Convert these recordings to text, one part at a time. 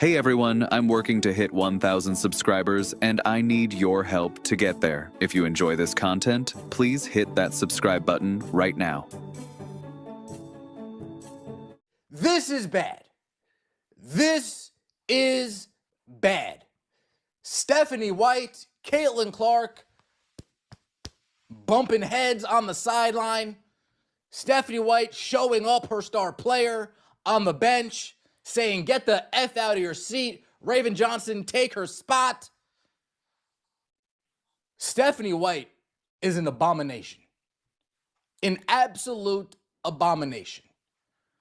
Hey everyone, I'm working to hit 1,000 subscribers and I need your help to get there. If you enjoy this content, please hit that subscribe button right now. This is bad. This is bad. Stephanie White, Caitlin Clark bumping heads on the sideline. Stephanie White showing up her star player on the bench, saying, "Get the F out of your seat. Raven Johnson, take her spot." Stephanie White is an abomination. An absolute abomination.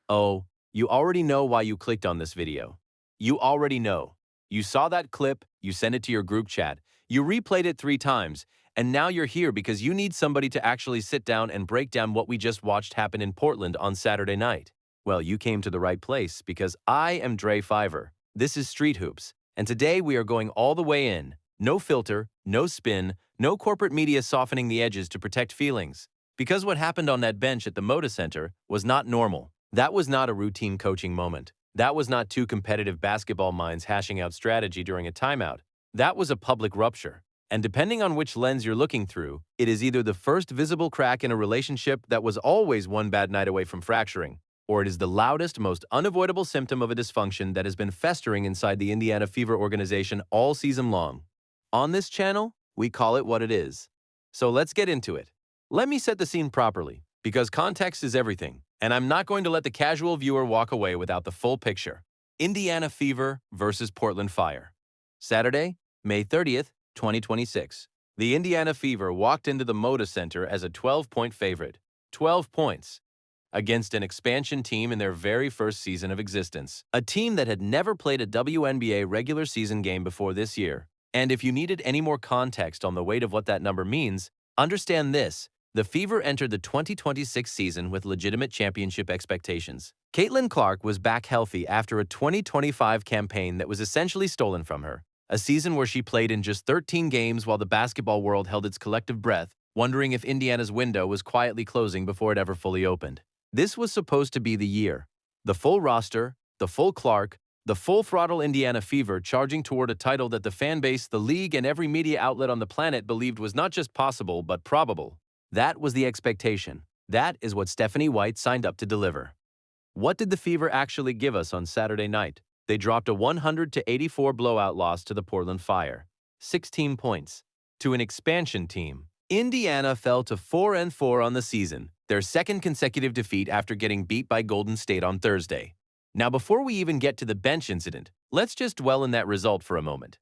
Oh, you already know why you clicked on this video. You already know. You saw that clip, you sent it to your group chat, you replayed it 3 times, and now you're here because you need somebody to actually sit down and break down what we just watched happen in Portland on Saturday night. Well, you came to the right place because I am Dre Fiver. This is Street Hoops, and today we are going all the way in. No filter, no spin, no corporate media softening the edges to protect feelings. Because what happened on that bench at the Moda Center was not normal. That was not a routine coaching moment. That was not 2 competitive basketball minds hashing out strategy during a timeout. That was a public rupture. And depending on which lens you're looking through, it is either the first visible crack in a relationship that was always one bad night away from fracturing, or it is the loudest, most unavoidable symptom of a dysfunction that has been festering inside the Indiana Fever organization all season long. On this channel, we call it what it is. So let's get into it. Let me set the scene properly, because context is everything, and I'm not going to let the casual viewer walk away without the full picture. Indiana Fever versus Portland Fire. Saturday, May 30th, 2026. The Indiana Fever walked into the Moda Center as a 12-point favorite. 12 points. Against an expansion team in their very first season of existence. A team that had never played a WNBA regular season game before this year. And if you needed any more context on the weight of what that number means, understand this. The Fever entered the 2026 season with legitimate championship expectations. Caitlin Clark was back healthy after a 2025 campaign that was essentially stolen from her. A season where she played in just 13 games while the basketball world held its collective breath, wondering if Indiana's window was quietly closing before it ever fully opened. This was supposed to be the year. The full roster, the full Clark, the full-throttle Indiana Fever charging toward a title that the fan base, the league, and every media outlet on the planet believed was not just possible, but probable. That was the expectation. That is what Stephanie White signed up to deliver. What did the Fever actually give us on Saturday night? They dropped a 100-84 blowout loss to the Portland Fire. 16 points. To an expansion team. Indiana fell to 4-4 on the season, their second consecutive defeat after getting beat by Golden State on Thursday. Now, before we even get to the bench incident, let's just dwell in that result for a moment,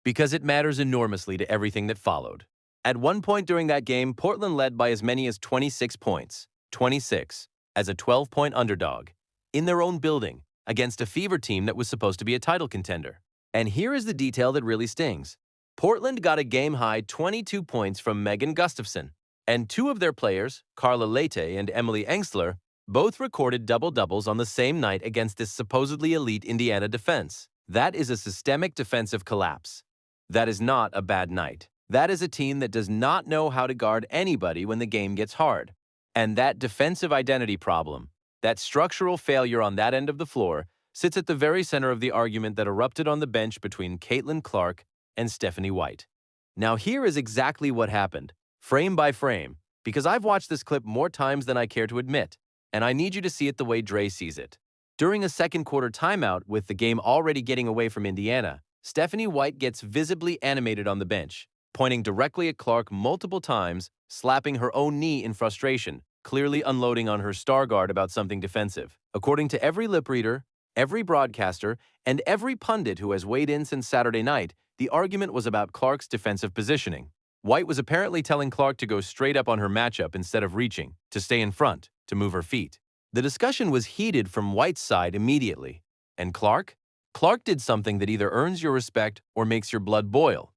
because it matters enormously to everything that followed. At one point during that game, Portland led by as many as 26 points, 26, as a 12-point underdog, in their own building, against a Fever team that was supposed to be a title contender. And here is the detail that really stings. Portland got a game-high 22 points from Megan Gustafson, and 2 of their players, Carla Leite and Emily Engstler, both recorded double-doubles on the same night against this supposedly elite Indiana defense. That is a systemic defensive collapse. That is not a bad night. That is a team that does not know how to guard anybody when the game gets hard. And that defensive identity problem, that structural failure on that end of the floor, sits at the very center of the argument that erupted on the bench between Caitlin Clark and Stephanie White. Now here is exactly what happened, frame by frame, because I've watched this clip more times than I care to admit, and I need you to see it the way Dre sees it. During a second-quarter timeout, with the game already getting away from Indiana, Stephanie White gets visibly animated on the bench, pointing directly at Clark multiple times, slapping her own knee in frustration, clearly unloading on her star guard about something defensive. According to every lip reader, every broadcaster, and every pundit who has weighed in since Saturday night, the argument was about Clark's defensive positioning. White was apparently telling Clark to go straight up on her matchup instead of reaching, to stay in front, to move her feet. The discussion was heated from White's side immediately. And Clark? Clark did something that either earns your respect or makes your blood boil.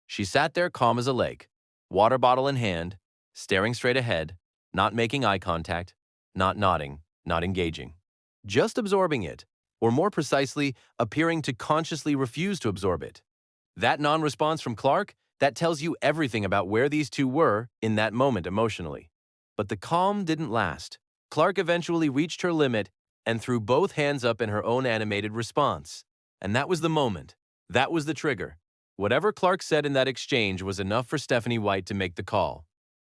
She sat there calm as a lake, water bottle in hand, staring straight ahead, not making eye contact, not nodding, not engaging. Just absorbing it, or more precisely, appearing to consciously refuse to absorb it. That non-response from Clark, that tells you everything about where these two were in that moment emotionally. But the calm didn't last. Clark eventually reached her limit and threw both hands up in her own animated response. And that was the moment. That was the trigger. Whatever Clark said in that exchange was enough for Stephanie White to make the call.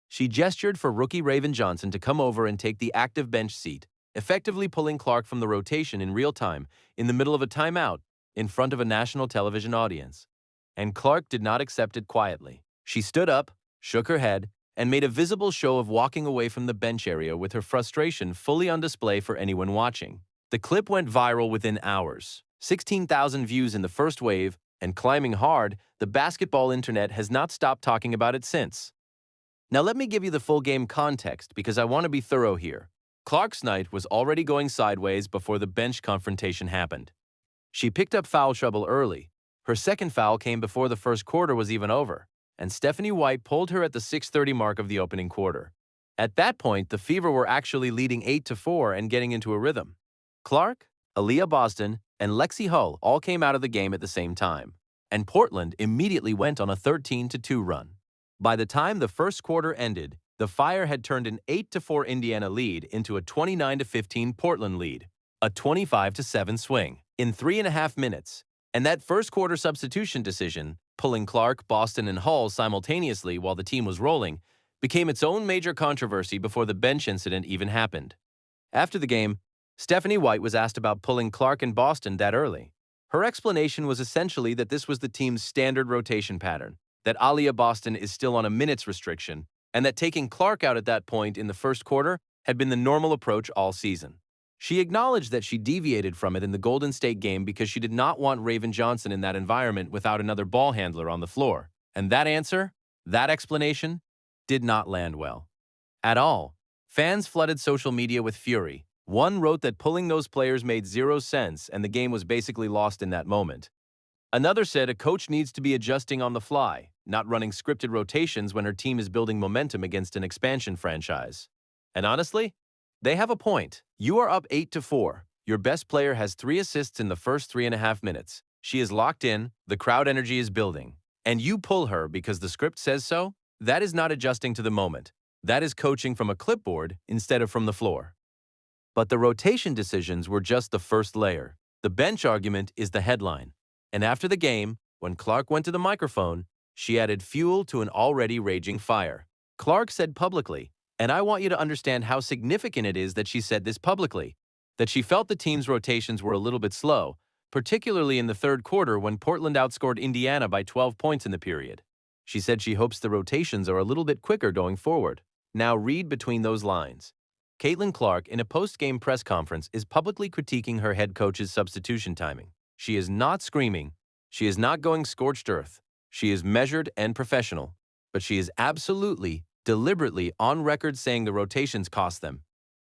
She gestured for rookie Raven Johnson to come over and take the active bench seat, effectively pulling Clark from the rotation in real time, in the middle of a timeout, in front of a national television audience. And Clark did not accept it quietly. She stood up, shook her head, and made a visible show of walking away from the bench area with her frustration fully on display for anyone watching. The clip went viral within hours. 16,000 views in the first wave, and climbing hard, the basketball internet has not stopped talking about it since. Now let me give you the full game context because I want to be thorough here. Clark's night was already going sideways before the bench confrontation happened. She picked up foul trouble early. Her second foul came before the first quarter was even over, and Stephanie White pulled her at the 6:30 mark of the opening quarter. At that point, the Fever were actually leading 8-4 and getting into a rhythm. Clark, Aaliyah Boston, and Lexi Hull all came out of the game at the same time, and Portland immediately went on a 13-2 run. By the time the first quarter ended, the Fire had turned an 8-4 Indiana lead into a 29-15 Portland lead, a 25-7 swing, in 3.5 minutes. And that first quarter substitution decision, pulling Clark, Boston, and Hull simultaneously while the team was rolling, became its own major controversy before the bench incident even happened. After the game, Stephanie White was asked about pulling Clark and Boston that early. Her explanation was essentially that this was the team's standard rotation pattern, that Aaliyah Boston is still on a minutes restriction, and that taking Clark out at that point in the first quarter had been the normal approach all season. She acknowledged that she deviated from it in the Golden State game because she did not want Raven Johnson in that environment without another ball handler on the floor. And that answer, that explanation, did not land well. At all. Fans flooded social media with fury. One wrote that pulling those players made zero sense and the game was basically lost in that moment. Another said a coach needs to be adjusting on the fly, not running scripted rotations when her team is building momentum against an expansion franchise. And honestly, they have a point. You are up 8-4. Your best player has 3 assists in the first 3.5 minutes. She is locked in, the crowd energy is building. And you pull her because the script says so? That is not adjusting to the moment. That is coaching from a clipboard instead of from the floor. But the rotation decisions were just the first layer. The bench argument is the headline. And after the game, when Clark went to the microphone, she added fuel to an already raging fire. Clark said publicly, and I want you to understand how significant it is that she said this publicly, that she felt the team's rotations were a little bit slow, particularly in the third quarter when Portland outscored Indiana by 12 points in the period. She said she hopes the rotations are a little bit quicker going forward. Now read between those lines. Caitlin Clark, in a post-game press conference, is publicly critiquing her head coach's substitution timing. She is not screaming. She is not going scorched earth. She is measured and professional. But she is absolutely, deliberately on record saying the rotations cost them.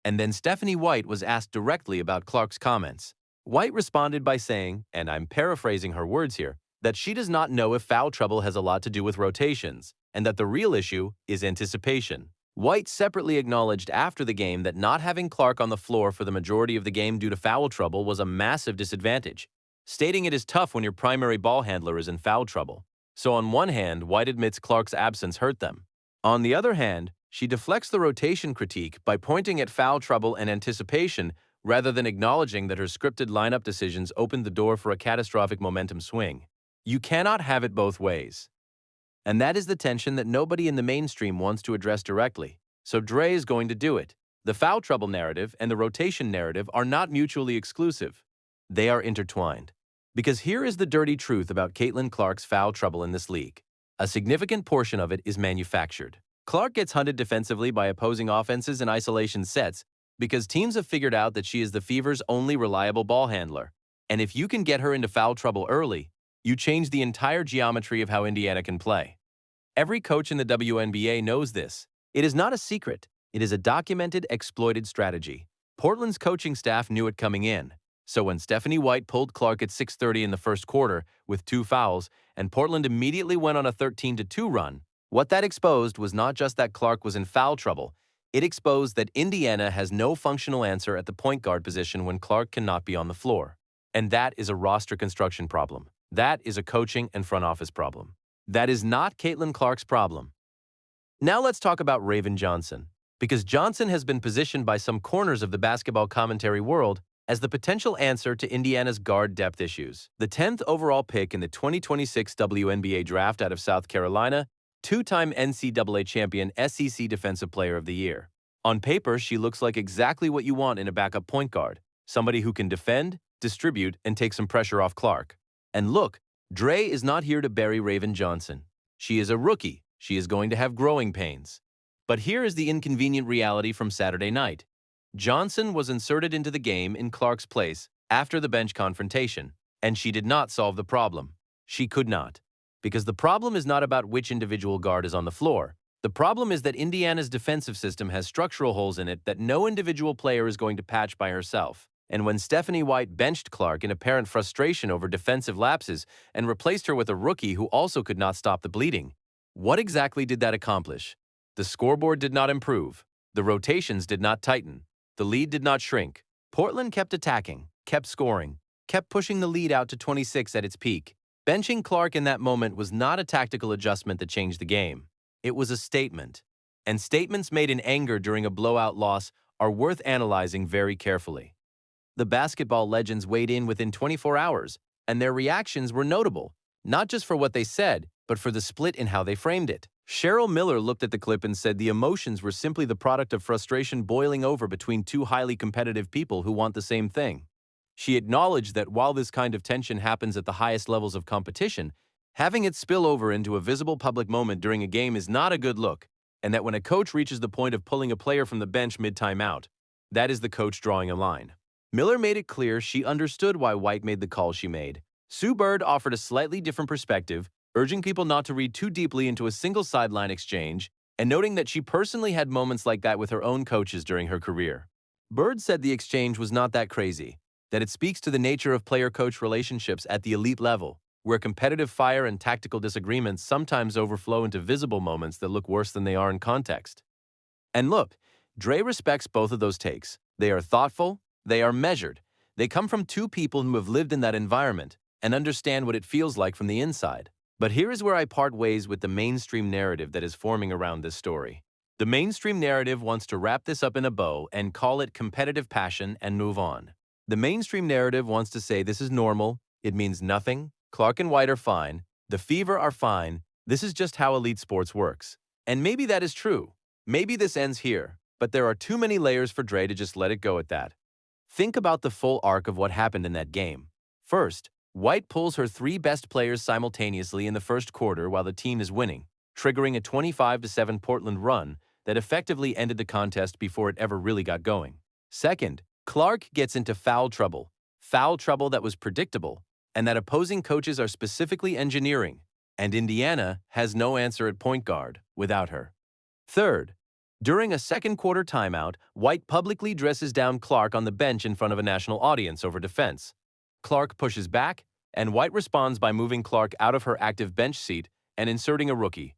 And then Stephanie White was asked directly about Clark's comments. White responded by saying, and I'm paraphrasing her words here, that she does not know if foul trouble has a lot to do with rotations, and that the real issue is anticipation. White separately acknowledged after the game that not having Clark on the floor for the majority of the game due to foul trouble was a massive disadvantage, stating it is tough when your primary ball handler is in foul trouble. So on one hand, White admits Clark's absence hurt them. On the other hand, she deflects the rotation critique by pointing at foul trouble and anticipation rather than acknowledging that her scripted lineup decisions opened the door for a catastrophic momentum swing. You cannot have it both ways. And that is the tension that nobody in the mainstream wants to address directly. So Dre is going to do it. The foul trouble narrative and the rotation narrative are not mutually exclusive. They are intertwined. Because here is the dirty truth about Caitlin Clark's foul trouble in this league. A significant portion of it is manufactured. Clark gets hunted defensively by opposing offenses in isolation sets because teams have figured out that she is the Fever's only reliable ball handler. And if you can get her into foul trouble early, you change the entire geometry of how Indiana can play. Every coach in the WNBA knows this. It is not a secret. It is a documented, exploited strategy. Portland's coaching staff knew it coming in. So when Stephanie White pulled Clark at 6:30 in the first quarter with 2 fouls, and Portland immediately went on a 13-2 run, what that exposed was not just that Clark was in foul trouble, it exposed that Indiana has no functional answer at the point guard position when Clark cannot be on the floor. And that is a roster construction problem. That is a coaching and front office problem. That is not Caitlin Clark's problem. Now let's talk about Raven Johnson, because Johnson has been positioned by some corners of the basketball commentary world as the potential answer to Indiana's guard depth issues. The 10th overall pick in the 2026 WNBA draft out of South Carolina, two-time NCAA champion SEC Defensive Player of the Year. On paper, she looks like exactly what you want in a backup point guard, somebody who can defend, distribute, and take some pressure off Clark. And look, Dre is not here to bury Raven Johnson. She is a rookie. She is going to have growing pains. But here is the inconvenient reality from Saturday night. Johnson was inserted into the game in Clark's place after the bench confrontation, and she did not solve the problem. She could not. Because the problem is not about which individual guard is on the floor. The problem is that Indiana's defensive system has structural holes in it that no individual player is going to patch by herself. And when Stephanie White benched Clark in apparent frustration over defensive lapses and replaced her with a rookie who also could not stop the bleeding, what exactly did that accomplish? The scoreboard did not improve. The rotations did not tighten. The lead did not shrink. Portland kept attacking, kept scoring, kept pushing the lead out to 26 at its peak. Benching Clark in that moment was not a tactical adjustment that changed the game. It was a statement. And statements made in anger during a blowout loss are worth analyzing very carefully. The basketball legends weighed in within 24 hours, and their reactions were notable, not just for what they said, but for the split in how they framed it. Cheryl Miller looked at the clip and said the emotions were simply the product of frustration boiling over between two highly competitive people who want the same thing. She acknowledged that while this kind of tension happens at the highest levels of competition, having it spill over into a visible public moment during a game is not a good look, and that when a coach reaches the point of pulling a player from the bench mid-timeout, that is the coach drawing a line. Miller made it clear she understood why White made the call she made. Sue Bird offered a slightly different perspective, urging people not to read too deeply into a single sideline exchange, and noting that she personally had moments like that with her own coaches during her career. Bird said the exchange was not that crazy, that it speaks to the nature of player-coach relationships at the elite level, where competitive fire and tactical disagreements sometimes overflow into visible moments that look worse than they are in context. And look, Dre respects both of those takes. They are thoughtful, they are measured. They come from two people who have lived in that environment and understand what it feels like from the inside. But here is where I part ways with the mainstream narrative that is forming around this story. The mainstream narrative wants to wrap this up in a bow and call it competitive passion and move on. The mainstream narrative wants to say this is normal, it means nothing, Clark and White are fine, the Fever are fine, this is just how elite sports works. And maybe that is true. Maybe this ends here, but there are too many layers for Dre to just let it go at that. Think about the full arc of what happened in that game. First, White pulls her three best players simultaneously in the first quarter while the team is winning, triggering a 25-7 Portland run that effectively ended the contest before it ever really got going. Second, Clark gets into foul trouble that was predictable, and that opposing coaches are specifically engineering, and Indiana has no answer at point guard without her. Third, during a second quarter timeout, White publicly dresses down Clark on the bench in front of a national audience over defense. Clark pushes back, and White responds by moving Clark out of her active bench seat and inserting a rookie.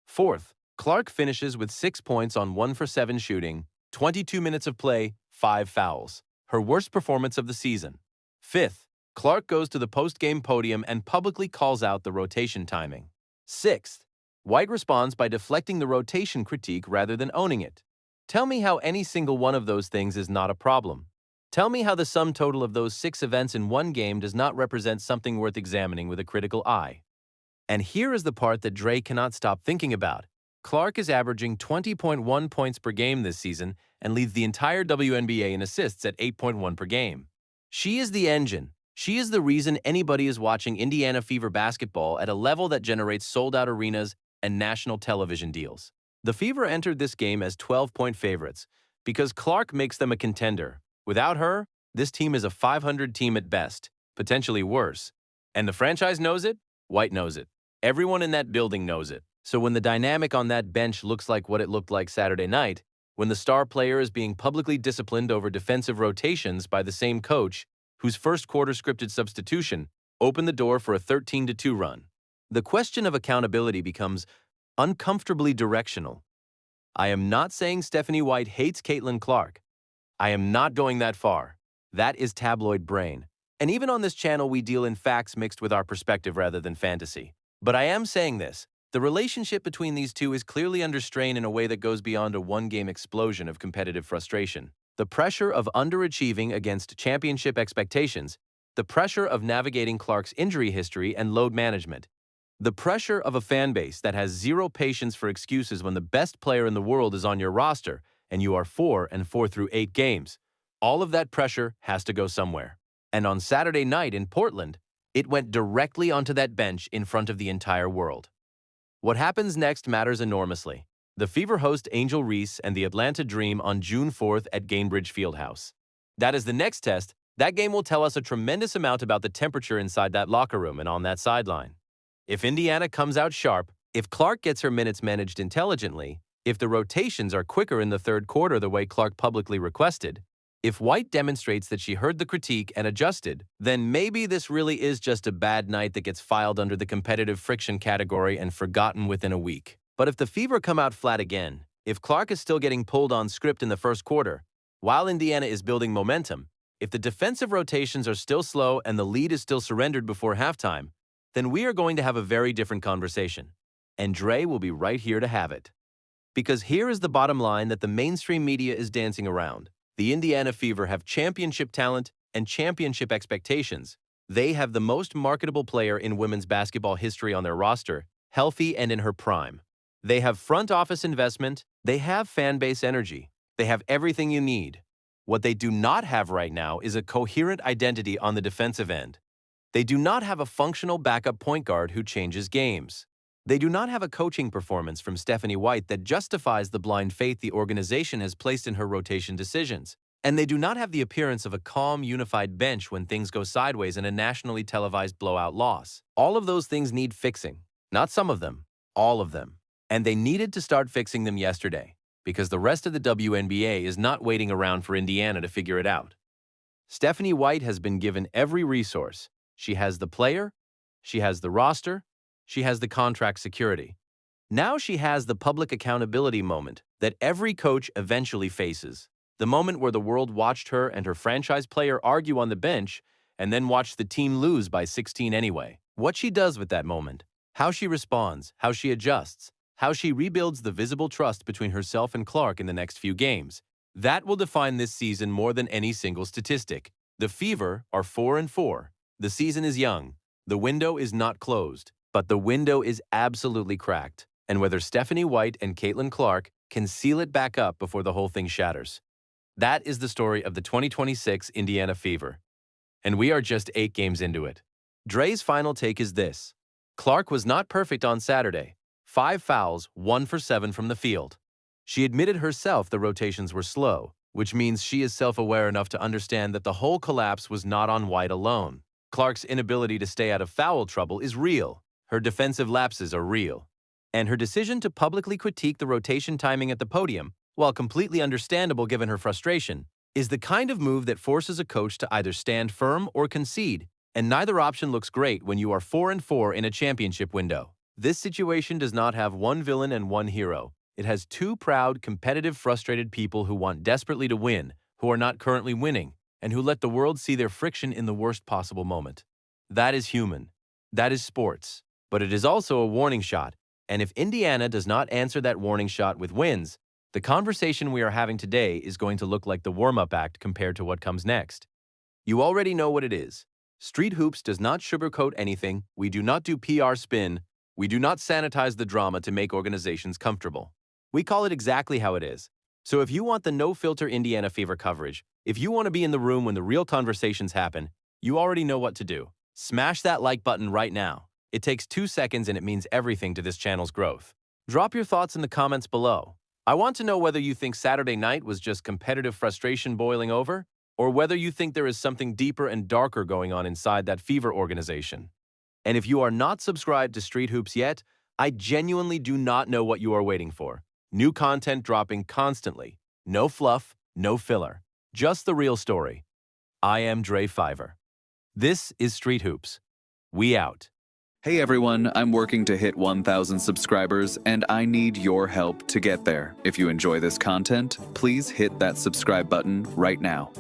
Fourth, Clark finishes with 6 points on 1 for 7 shooting, 22 minutes of play, 5 fouls. Her worst performance of the season. Fifth, Clark goes to the post-game podium and publicly calls out the rotation timing. Sixth, White responds by deflecting the rotation critique rather than owning it. Tell me how any single one of those things is not a problem. Tell me how the sum total of those 6 events in one game does not represent something worth examining with a critical eye. And here is the part that Dre cannot stop thinking about. Clark is averaging 20.1 points per game this season and leads the entire WNBA in assists at 8.1 per game. She is the engine. She is the reason anybody is watching Indiana Fever basketball at a level that generates sold-out arenas and national television deals. The Fever entered this game as 12-point favorites because Clark makes them a contender. Without her, this team is a 500 team at best, potentially worse. And the franchise knows it, White knows it. Everyone in that building knows it. So when the dynamic on that bench looks like what it looked like Saturday night, when the star player is being publicly disciplined over defensive rotations by the same coach whose first quarter scripted substitution opened the door for a 13-2 run, the question of accountability becomes uncomfortably directional. I am not saying Stephanie White hates Caitlin Clark. I am not going that far. That is tabloid brain. And even on this channel, we deal in facts mixed with our perspective rather than fantasy. But I am saying this. The relationship between these two is clearly under strain in a way that goes beyond a one-game explosion of competitive frustration. The pressure of underachieving against championship expectations, the pressure of navigating Clark's injury history and load management, the pressure of a fan base that has zero patience for excuses when the best player in the world is on your roster and you are 4-4 through 8 games. All of that pressure has to go somewhere. And on Saturday night in Portland, it went directly onto that bench in front of the entire world. What happens next matters enormously. The Fever host Angel Reese and the Atlanta Dream on June 4th at Gainbridge Fieldhouse. That is the next test. That game will tell us a tremendous amount about the temperature inside that locker room and on that sideline. If Indiana comes out sharp, if Clark gets her minutes managed intelligently, if the rotations are quicker in the third quarter the way Clark publicly requested, if White demonstrates that she heard the critique and adjusted, then maybe this really is just a bad night that gets filed under the competitive friction category and forgotten within a week. But if the Fever come out flat again, if Clark is still getting pulled on script in the first quarter, while Indiana is building momentum, if the defensive rotations are still slow and the lead is still surrendered before halftime, then we are going to have a very different conversation. And Dre will be right here to have it. Because here is the bottom line that the mainstream media is dancing around. The Indiana Fever have championship talent and championship expectations. They have the most marketable player in women's basketball history on their roster, healthy and in her prime. They have front office investment, they have fan base energy, they have everything you need. What they do not have right now is a coherent identity on the defensive end. They do not have a functional backup point guard who changes games. They do not have a coaching performance from Stephanie White that justifies the blind faith the organization has placed in her rotation decisions. And they do not have the appearance of a calm, unified bench when things go sideways in a nationally televised blowout loss. All of those things need fixing. Not some of them, all of them. And they needed to start fixing them yesterday, because the rest of the WNBA is not waiting around for Indiana to figure it out. Stephanie White has been given every resource. She has the player, she has the roster, she has the contract security. Now she has the public accountability moment that every coach eventually faces. The moment where the world watched her and her franchise player argue on the bench and then watched the team lose by 16 anyway. What she does with that moment, how she responds, how she adjusts, how she rebuilds the visible trust between herself and Clark in the next few games, that will define this season more than any single statistic. The Fever are 4-4. The season is young. The window is not closed. But the window is absolutely cracked. And whether Stephanie White and Caitlin Clark can seal it back up before the whole thing shatters. That is the story of the 2026 Indiana Fever. And we are just 8 games into it. Dre's final take is this. Clark was not perfect on Saturday. 5 fouls, 1 for 7 from the field. She admitted herself the rotations were slow, which means she is self-aware enough to understand that the whole collapse was not on White alone. Clark's inability to stay out of foul trouble is real. Her defensive lapses are real. And her decision to publicly critique the rotation timing at the podium, while completely understandable given her frustration, is the kind of move that forces a coach to either stand firm or concede, and neither option looks great when you are 4-4 in a championship window. This situation does not have one villain and one hero. It has 2 proud, competitive, frustrated people who want desperately to win, who are not currently winning, and who let the world see their friction in the worst possible moment. That is human. That is sports. But it is also a warning shot, and if Indiana does not answer that warning shot with wins, the conversation we are having today is going to look like the warm-up act compared to what comes next. You already know what it is. Street Hoops does not sugarcoat anything, we do not do PR spin, we do not sanitize the drama to make organizations comfortable. We call it exactly how it is. So if you want the no-filter Indiana Fever coverage, if you want to be in the room when the real conversations happen, you already know what to do. Smash that like button right now. It takes 2 seconds and it means everything to this channel's growth. Drop your thoughts in the comments below. I want to know whether you think Saturday night was just competitive frustration boiling over, or whether you think there is something deeper and darker going on inside that Fever organization. And if you are not subscribed to Street Hoops yet, I genuinely do not know what you are waiting for. New content dropping constantly. No fluff, no filler. Just the real story. I am Dre Fiver. This is Street Hoops. We out. Hey everyone, I'm working to hit 1,000 subscribers and I need your help to get there. If you enjoy this content, please hit that subscribe button right now.